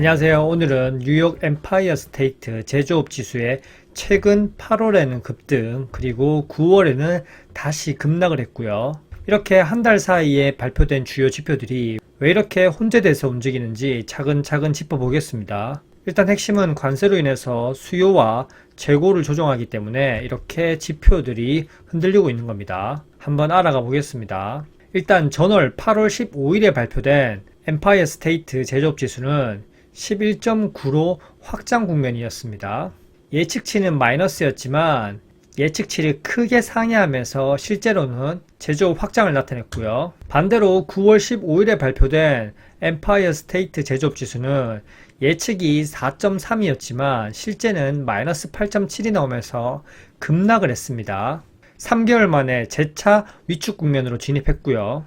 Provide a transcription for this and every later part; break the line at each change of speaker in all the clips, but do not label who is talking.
안녕하세요. 오늘은 뉴욕 엠파이어 스테이트 제조업 지수의 최근 8월에는 급등, 그리고 9월에는 다시 급락을 했고요. 이렇게 한 달 사이에 발표된 주요 지표들이 왜 이렇게 혼재돼서 움직이는지 차근차근 짚어보겠습니다. 일단 핵심은 관세로 인해서 수요와 재고를 조정하기 때문에 이렇게 지표들이 흔들리고 있는 겁니다. 한번 알아가 보겠습니다. 일단 전월 8월 15일에 발표된 엠파이어 스테이트 제조업 지수는 11.9로 확장 국면이었습니다. 예측치는 마이너스였지만 예측치를 크게 상회하면서 실제로는 제조업 확장을 나타냈고요. 반대로 9월 15일에 발표된 엠파이어 스테이트 제조업 지수는 예측이 4.3이었지만 실제는 마이너스 8.7이 나오면서 급락을 했습니다. 3개월 만에 재차 위축 국면으로 진입했고요.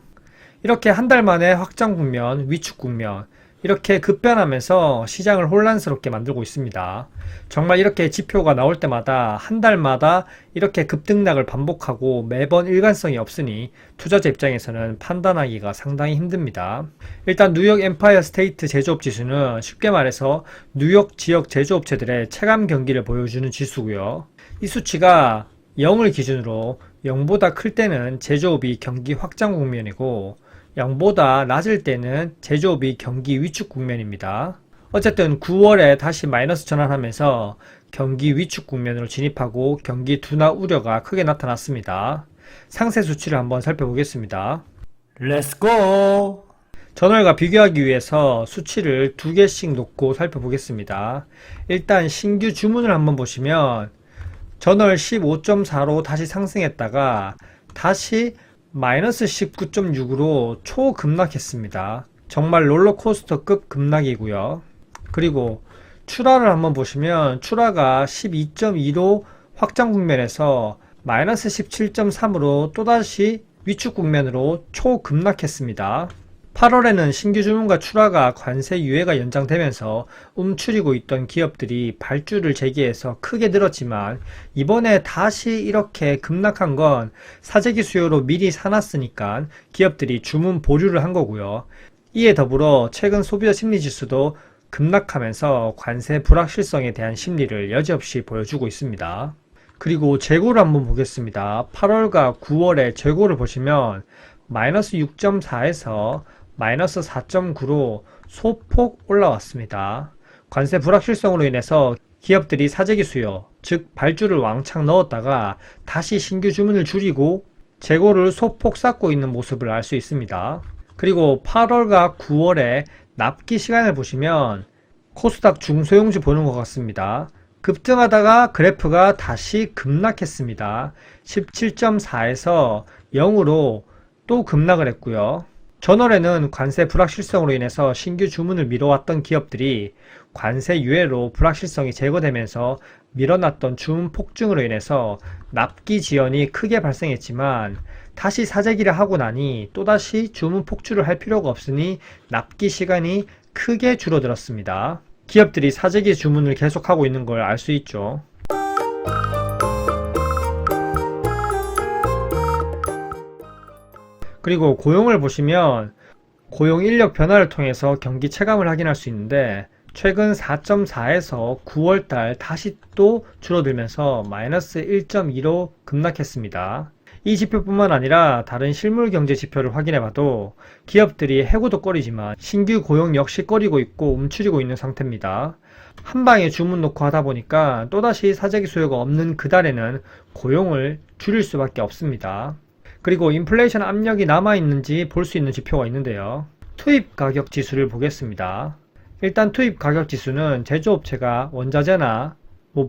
이렇게 한 달 만에 확장 국면, 위축 국면, 이렇게 급변하면서 시장을 혼란스럽게 만들고 있습니다. 정말 이렇게 지표가 나올 때마다 한 달마다 이렇게 급등락을 반복하고 매번 일관성이 없으니 투자자 입장에서는 판단하기가 상당히 힘듭니다. 일단 뉴욕 엠파이어 스테이트 제조업 지수는 쉽게 말해서 뉴욕 지역 제조업체들의 체감 경기를 보여주는 지수고요. 이 수치가 0을 기준으로 0보다 클 때는 제조업이 경기 확장 국면이고 0보다 낮을 때는 제조업이 경기 위축 국면입니다. 어쨌든 9월에 다시 마이너스 전환하면서 경기 위축 국면으로 진입하고 경기 둔화 우려가 크게 나타났습니다. 상세 수치를 한번 살펴보겠습니다. 렛츠고! 전월과 비교하기 위해서 수치를 두 개씩 놓고 살펴보겠습니다. 일단 신규 주문을 한번 보시면 전월 15.4로 다시 상승했다가 다시 마이너스 19.6으로 초급락했습니다. 정말 롤러코스터급 급락이고요. 그리고 출하를 한번 보시면 출하가 12.2로 확장 국면에서 마이너스 17.3으로 또다시 위축 국면으로 초급락했습니다. 8월에는 신규 주문과 출하가 관세 유예가 연장되면서 움츠리고 있던 기업들이 발주를 재개해서 크게 늘었지만 이번에 다시 이렇게 급락한 건 사재기 수요로 미리 사놨으니까 기업들이 주문 보류를 한 거고요. 이에 더불어 최근 소비자 심리 지수도 급락하면서 관세 불확실성에 대한 심리를 여지없이 보여주고 있습니다. 그리고 재고를 한번 보겠습니다. 8월과 9월의 재고를 보시면 마이너스 6.4에서 마이너스 4.9로 소폭 올라왔습니다. 관세 불확실성으로 인해서 기업들이 사재기 수요, 즉 발주를 왕창 넣었다가 다시 신규 주문을 줄이고 재고를 소폭 쌓고 있는 모습을 알 수 있습니다. 그리고 8월과 9월의 납기 시간을 보시면 코스닥 중소형주 보는 것 같습니다. 급등하다가 그래프가 다시 급락했습니다. 17.4에서 0으로 또 급락을 했고요. 전월에는 관세 불확실성으로 인해서 신규 주문을 미뤄왔던 기업들이 관세 유예로 불확실성이 제거되면서 밀어놨던 주문 폭증으로 인해서 납기 지연이 크게 발생했지만 다시 사재기를 하고 나니 또다시 주문 폭주를 할 필요가 없으니 납기 시간이 크게 줄어들었습니다. 기업들이 사재기 주문을 계속하고 있는 걸 알 수 있죠. 그리고 고용을 보시면 고용 인력 변화를 통해서 경기 체감을 확인할 수 있는데 최근 4.4에서 9월달 다시 또 줄어들면서 마이너스 1.2로 급락했습니다. 이 지표뿐만 아니라 다른 실물 경제 지표를 확인해봐도 기업들이 해고도 꺼리지만 신규 고용 역시 꺼리고 있고 움츠리고 있는 상태입니다. 한방에 주문 놓고 하다 보니까 또다시 사재기 수요가 없는 그달에는 고용을 줄일 수밖에 없습니다. 그리고 인플레이션 압력이 남아있는지 볼 수 있는 지표가 있는데요. 투입 가격 지수를 보겠습니다. 일단 투입 가격 지수는 제조업체가 원자재나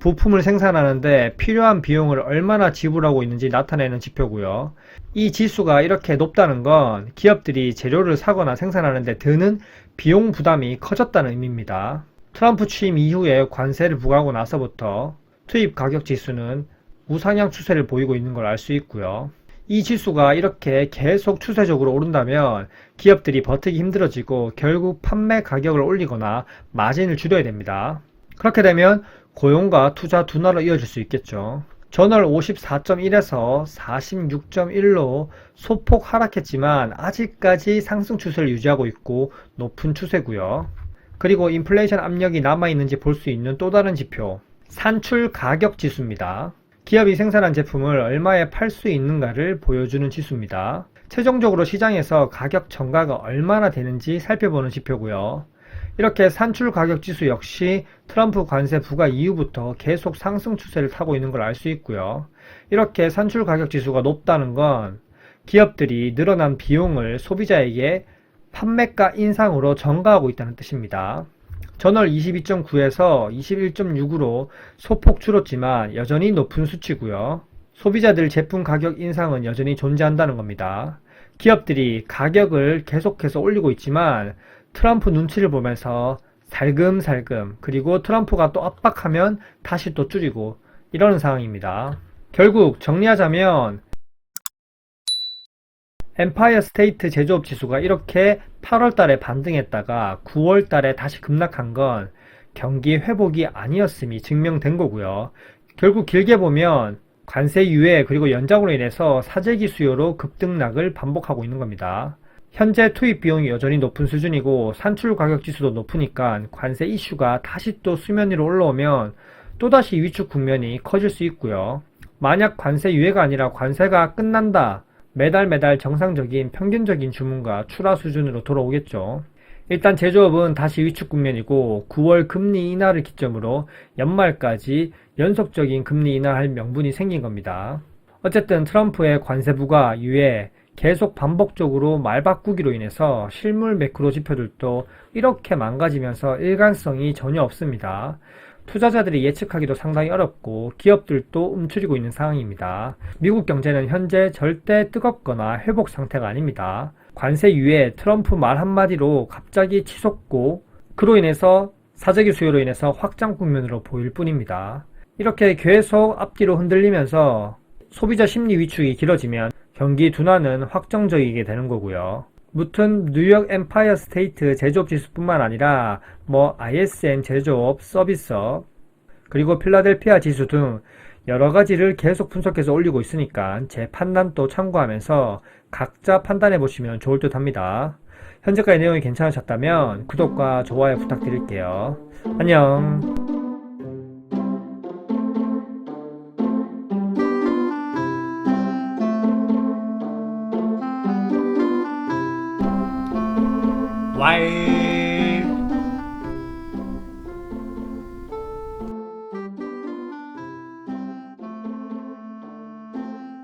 부품을 생산하는데 필요한 비용을 얼마나 지불하고 있는지 나타내는 지표고요. 이 지수가 이렇게 높다는 건 기업들이 재료를 사거나 생산하는데 드는 비용 부담이 커졌다는 의미입니다. 트럼프 취임 이후에 관세를 부과하고 나서부터 투입 가격 지수는 우상향 추세를 보이고 있는 걸 알 수 있고요. 이 지수가 이렇게 계속 추세적으로 오른다면 기업들이 버티기 힘들어지고 결국 판매 가격을 올리거나 마진을 줄여야 됩니다. 그렇게 되면 고용과 투자 둔화로 이어질 수 있겠죠. 전월 54.1에서 46.1로 소폭 하락했지만 아직까지 상승 추세를 유지하고 있고 높은 추세고요. 그리고 인플레이션 압력이 남아있는지 볼 수 있는 또 다른 지표, 산출 가격 지수입니다. 기업이 생산한 제품을 얼마에 팔 수 있는가를 보여주는 지수입니다. 최종적으로 시장에서 가격 전가가 얼마나 되는지 살펴보는 지표고요. 이렇게 산출 가격 지수 역시 트럼프 관세 부과 이후부터 계속 상승 추세를 타고 있는 걸 알 수 있고요. 이렇게 산출 가격 지수가 높다는 건 기업들이 늘어난 비용을 소비자에게 판매가 인상으로 전가하고 있다는 뜻입니다. 전월 22.9에서 21.6으로 소폭 줄었지만 여전히 높은 수치고요. 소비자들 제품 가격 인상은 여전히 존재한다는 겁니다. 기업들이 가격을 계속해서 올리고 있지만 트럼프 눈치를 보면서 살금살금, 그리고 트럼프가 또 압박하면 다시 또 줄이고 이러는 상황입니다. 결국 정리하자면 엠파이어 스테이트 제조업 지수가 이렇게 8월 달에 반등했다가 9월 달에 다시 급락한 건 경기 회복이 아니었음이 증명된 거고요. 결국 길게 보면 관세 유예 그리고 연장으로 인해서 사재기 수요로 급등락을 반복하고 있는 겁니다. 현재 투입 비용이 여전히 높은 수준이고 산출 가격 지수도 높으니까 관세 이슈가 다시 또 수면 위로 올라오면 또다시 위축 국면이 커질 수 있고요. 만약 관세 유예가 아니라 관세가 끝난다, 매달 정상적인 평균적인 주문과 출하 수준으로 돌아오겠죠. 일단 제조업은 다시 위축 국면이고 9월 금리 인하를 기점으로 연말까지 연속적인 금리 인하할 명분이 생긴 겁니다. 어쨌든 트럼프의 관세 부과 유예 계속 반복적으로 말 바꾸기로 인해서 실물 매크로 지표들도 이렇게 망가지면서 일관성이 전혀 없습니다. 투자자들이 예측하기도 상당히 어렵고 기업들도 움츠리고 있는 상황입니다. 미국 경제는 현재 절대 뜨겁거나 회복 상태가 아닙니다. 관세 유예, 트럼프 말 한마디로 갑자기 치솟고 그로 인해서 사재기 수요로 인해서 확장 국면으로 보일 뿐입니다. 이렇게 계속 앞뒤로 흔들리면서 소비자 심리 위축이 길어지면 경기 둔화는 확정적이게 되는 거고요. 무튼 뉴욕 엠파이어 스테이트 제조업 지수뿐만 아니라 ISM 제조업, 서비스업, 그리고 필라델피아 지수 등 여러 가지를 계속 분석해서 올리고 있으니까 제 판단도 참고하면서 각자 판단해 보시면 좋을 듯 합니다. 현재까지 내용이 괜찮으셨다면 구독과 좋아요 부탁드릴게요. 안녕.
Why